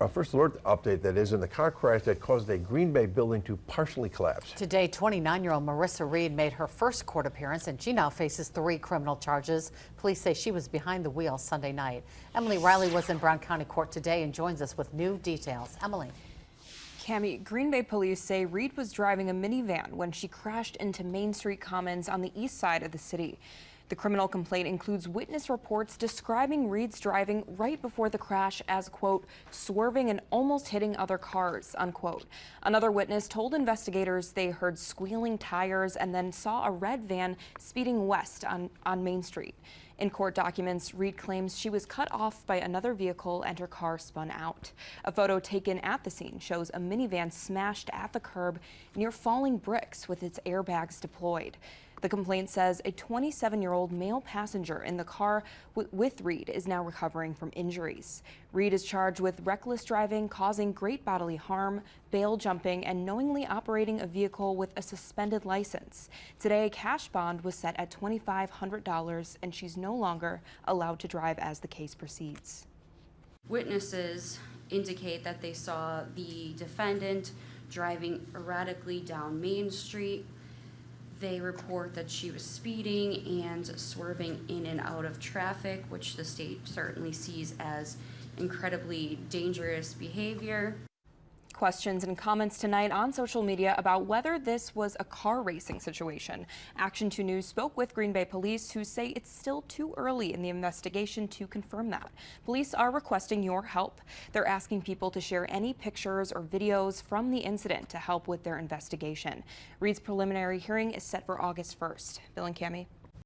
First alert update, that is, in the car crash that caused a Green Bay building to partially collapse. Today, 29-year-old Marissa Reed made her first court appearance, and she now faces 3 criminal charges. Police say she was behind the wheel Sunday night. Emily Riley was in Brown County Court today and joins us with new details. Emily. Cami, Green Bay police say Reed was driving a minivan when she crashed into Main Street Commons on the east side of the city. The criminal complaint includes witness reports describing Reed's driving right before the crash as, quote, swerving and almost hitting other cars, unquote. Another witness told investigators they heard squealing tires and then saw a red van speeding west on Main Street. In court documents, Reed claims she was cut off by another vehicle and her car spun out. A photo taken at the scene shows a minivan smashed at the curb near falling bricks with its airbags deployed. The complaint says a 27-year-old male passenger in the car with Reed is now recovering from injuries. Reed is charged with reckless driving, causing great bodily harm, bail jumping, and knowingly operating a vehicle with a suspended license. Today, a cash bond was set at $2,500, and she's no longer allowed to drive as the case proceeds. Witnesses indicate that they saw the defendant driving erratically down Main Street. They report that she was speeding and swerving in and out of traffic, which the state certainly sees as incredibly dangerous behavior. Questions and comments tonight on social media about whether this was a car racing situation. Action 2 News spoke with Green Bay police, who say it's still too early in the investigation to confirm that. Police are requesting your help. They're asking people to share any pictures or videos from the incident to help with their investigation. Reed's preliminary hearing is set for August 1st. Bill and Cami.